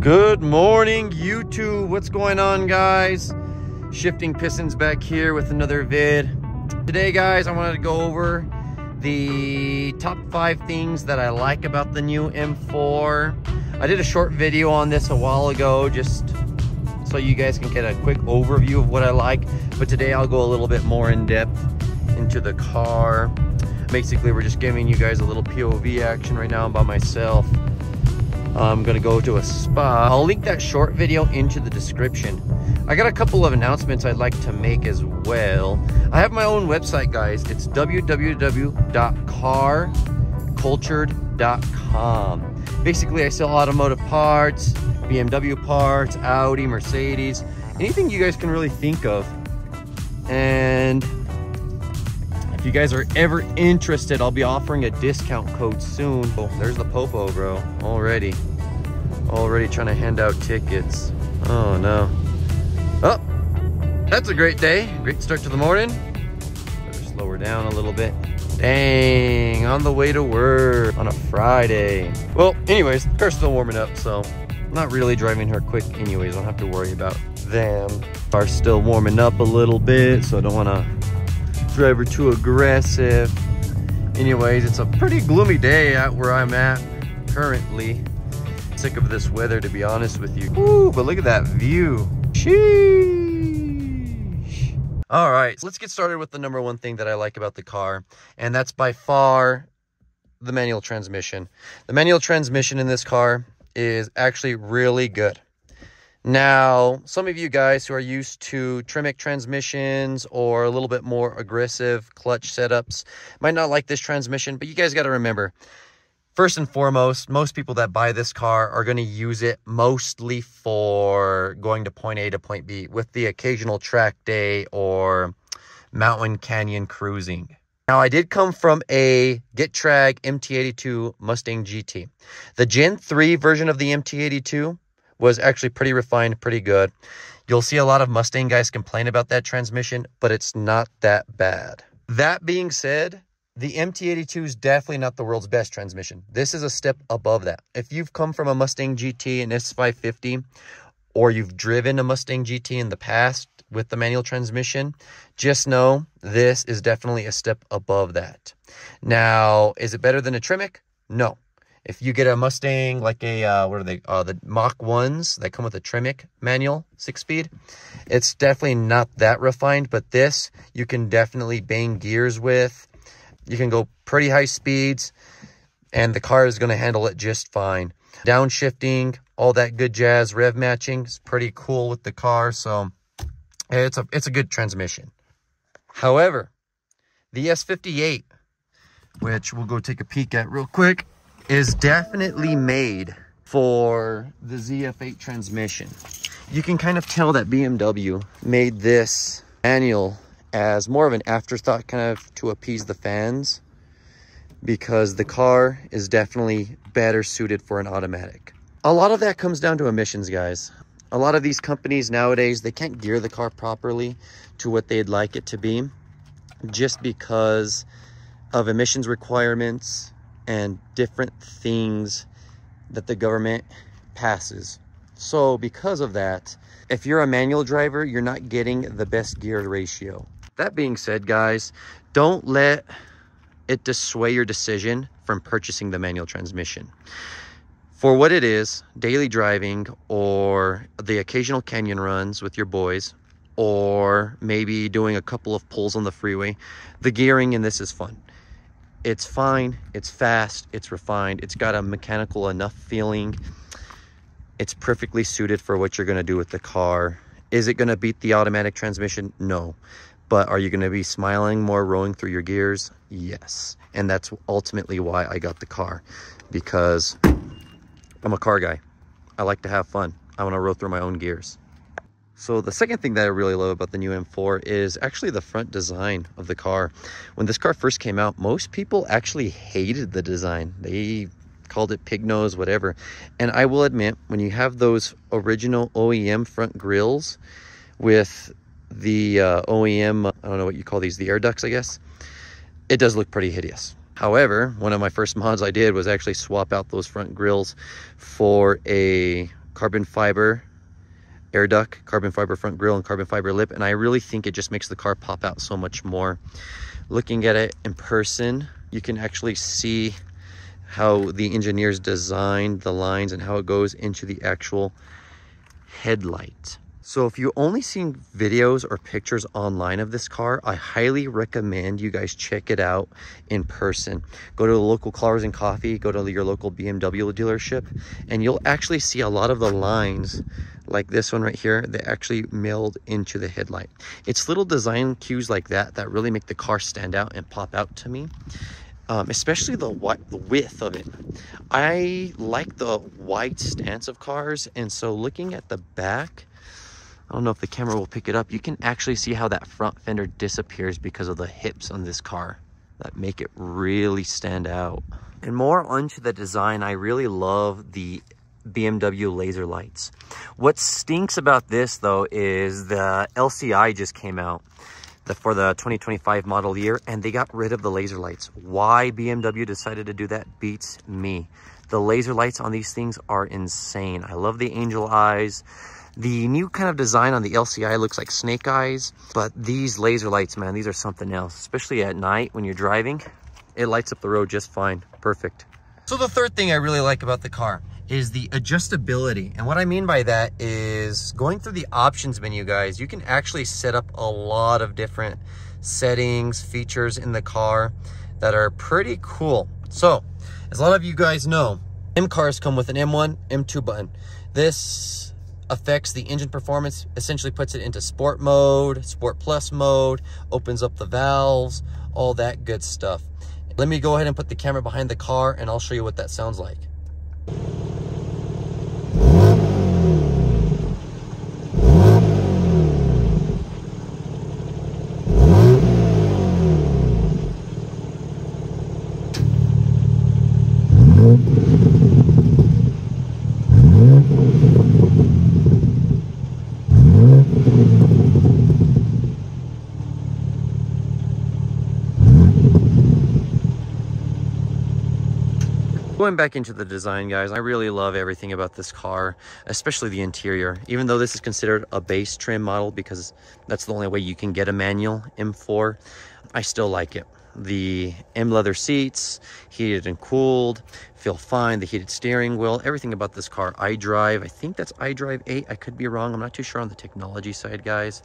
Good morning, YouTube. What's going on, guys? Shifting Pistons back here with another vid. Today, guys, I wanted to go over the top 5 things that I like about the new M4. I did a short video on this a while ago, just so you guys can get a quick overview of what I like. But today I'll go a little bit more in depth into the car. Basically, we're just giving you guys a little POV action. Right now I'm by myself. I'm gonna go to a spa. I'll link that short video into the description. I got a couple of announcements I'd like to make as well. I have my own website, guys. It's www.carcultured.com. Basically, I sell automotive parts, BMW parts, Audi, Mercedes, anything you guys can really think of. And if you guys are ever interested, I'll be offering a discount code soon. Oh, there's the popo, bro. Already trying to hand out tickets. Oh no. Oh, that's a great day. Great start to the morning. Better slow her down a little bit. Dang, on the way to work on a Friday. Well, anyways, the car's still warming up, so I'm not really driving her quick anyways. I don't have to worry about them. Car's still warming up a little bit, so I don't want to drive her too aggressive. Anyways, it's a pretty gloomy day out where I'm at currently. Sick of this weather, to be honest with you. Ooh, but look at that view. Sheesh. All right, so let's get started with the number one thing that I like about the car, and that's by far the manual transmission. The manual transmission in this car is actually really good. Now, some of you guys who are used to Tremec transmissions or a little bit more aggressive clutch setups might not like this transmission, but you guys got to remember, first and foremost, most people that buy this car are going to use it mostly for going to point A to point B with the occasional track day or mountain canyon cruising. Now, I did come from a GetTrag MT82 Mustang GT. The Gen 3 version of the MT82 was actually pretty refined, pretty good. You'll see a lot of Mustang guys complain about that transmission, but it's not that bad. That being said, the MT82 is definitely not the world's best transmission. This is a step above that. If you've come from a Mustang GT and S550, or you've driven a Mustang GT in the past with the manual transmission, just know this is definitely a step above that. Now, is it better than a Tremec? No. If you get a Mustang like a, what are they, the Mach 1s that come with a Tremec manual 6-speed, it's definitely not that refined, but this you can definitely bang gears with. You can go pretty high speeds, and the car is going to handle it just fine. Downshifting, all that good jazz, rev matching is pretty cool with the car, so it's a good transmission. However, the S58, which we'll go take a peek at real quick, is definitely made for the ZF8 transmission. You can kind of tell that BMW made this manual as more of an afterthought, kind of to appease the fans, because the car is definitely better suited for an automatic. A lot of that comes down to emissions, guys. A lot of these companies nowadays, they can't gear the car properly to what they'd like it to be, just because of emissions requirements and different things that the government passes. So because of that, if you're a manual driver, you're not getting the best gear ratio. That being said, guys, don't let it dissuade your decision from purchasing the manual transmission. For what it is, daily driving or the occasional canyon runs with your boys, or maybe doing a couple of pulls on the freeway, the gearing in this is fun. It's fine, it's fast, it's refined, it's got a mechanical enough feeling. It's perfectly suited for what you're going to do with the car. Is it going to beat the automatic transmission? No. But are you going to be smiling more rolling through your gears? Yes. And that's ultimately why I got the car, because I'm a car guy. I like to have fun. I want to roll through my own gears. So the second thing that I really love about the new M4 is actually the front design of the car. When this car first came out, most people actually hated the design. They called it pig nose, whatever. And I will admit, when you have those original OEM front grills with the OEM, I don't know what you call these, the air ducts, I guess, it does look pretty hideous. However, one of my first mods I did was actually swap out those front grills for a carbon fiber air duct, carbon fiber front grille, and carbon fiber lip, and I really think it just makes the car pop out so much more. Looking at it in person, you can actually see how the engineers designed the lines and how it goes into the actual headlight. So if you've only seen videos or pictures online of this car, I highly recommend you guys check it out in person. Go to the local Cars and Coffee, go to your local BMW dealership, and you'll actually see a lot of the lines like this one right here that actually milled into the headlight. It's little design cues like that that really make the car stand out and pop out to me. Especially the width of it. I like the wide stance of cars, and so looking at the back, I don't know if the camera will pick it up, you can actually see how that front fender disappears because of the hips on this car that make it really stand out. And more onto the design, I really love the BMW laser lights. What stinks about this though is the LCI just came out for the 2025 model year, and they got rid of the laser lights. Why BMW decided to do that beats me. The laser lights on these things are insane. I love the angel eyes. The new kind of design on the LCI looks like snake eyes, but these laser lights, man, these are something else, especially at night when you're driving. It lights up the road just fine. Perfect. So the third thing I really like about the car is the adjustability. And what I mean by that is going through the options menu, guys, you can actually set up a lot of different settings, features in the car that are pretty cool. So as a lot of you guys know, M cars come with an M1, M2 button. This affects the engine performance, essentially puts it into sport mode, sport plus mode, opens up the valves, all that good stuff. Let me go ahead and put the camera behind the car and I'll show you what that sounds like. Going back into the design, guys, I really love everything about this car, especially the interior. Even though this is considered a base trim model because that's the only way you can get a manual M4, I still like it. The M leather seats, heated and cooled, feel fine. The heated steering wheel, everything about this car. iDrive, I think that's iDrive 8. I could be wrong. I'm not too sure on the technology side, guys.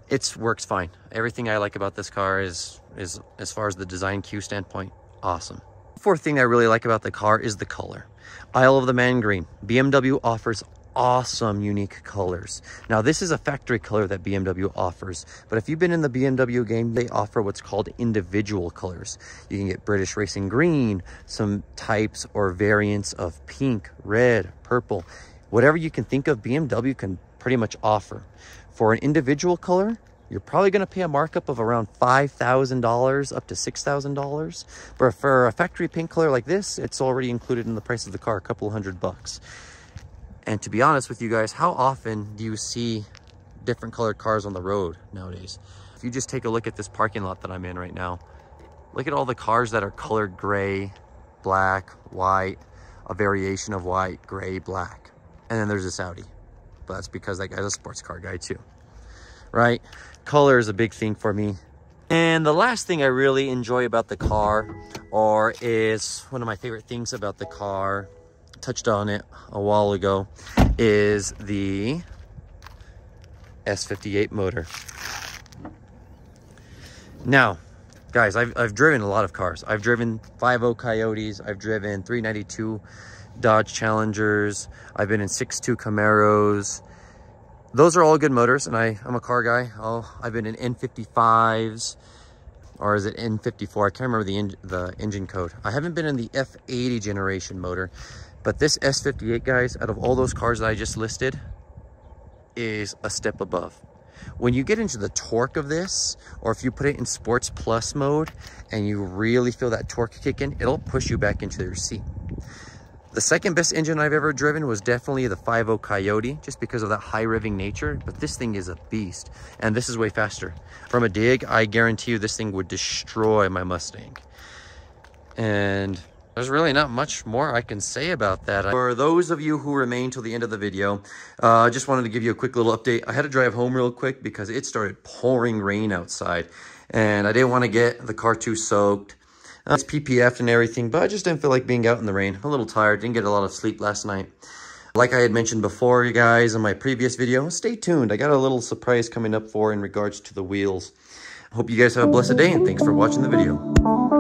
It works fine. Everything I like about this car is as far as the design cue standpoint, awesome. Fourth thing I really like about the car is the color. Isle of the Man Green. BMW offers awesome unique colors. Now this is a factory color that BMW offers, but if you've been in the BMW game, they offer what's called individual colors. You can get British Racing Green, some types or variants of pink, red, purple, whatever you can think of, BMW can pretty much offer. For an individual color, you're probably going to pay a markup of around $5,000 up to $6,000. But for a factory paint color like this, it's already included in the price of the car, a couple $100. And to be honest with you guys, how often do you see different colored cars on the road nowadays? If you just take a look at this parking lot that I'm in right now, look at all the cars that are colored gray, black, white, a variation of white, gray, black. And then there's this Audi. But that's because that guy's a sports car guy too, right? Color is a big thing for me. And the last thing I really enjoy about the car, or is one of my favorite things about the car, touched on it a while ago, is the S58 motor. Now, guys, I've driven a lot of cars. I've driven 5.0 Coyotes. I've driven 392 Dodge Challengers. I've been in 6.2 Camaros. Those are all good motors, and I'm a car guy. I've been in N55s, or is it N54? I can't remember the engine code. I haven't been in the F80 generation motor, but this S58, guys, out of all those cars that I just listed, is a step above. When you get into the torque of this, or if you put it in Sports Plus mode, and you really feel that torque kick in, it'll push you back into your seat. The second best engine I've ever driven was definitely the 5.0 Coyote, just because of that high revving nature, but this thing is a beast, and this is way faster. From a dig, I guarantee you this thing would destroy my Mustang. And There's really not much more I can say about that. For those of you who remain till the end of the video, I just wanted to give you a quick little update. I had to drive home real quick because it started pouring rain outside, and I didn't want to get the car too soaked. It's PPF'd and everything, but I just didn't feel like being out in the rain. I'm a little tired, didn't get a lot of sleep last night. Like I had mentioned before, you guys, in my previous video, stay tuned. I got a little surprise coming up in regards to the wheels. Hope you guys have a blessed day, and thanks for watching the video.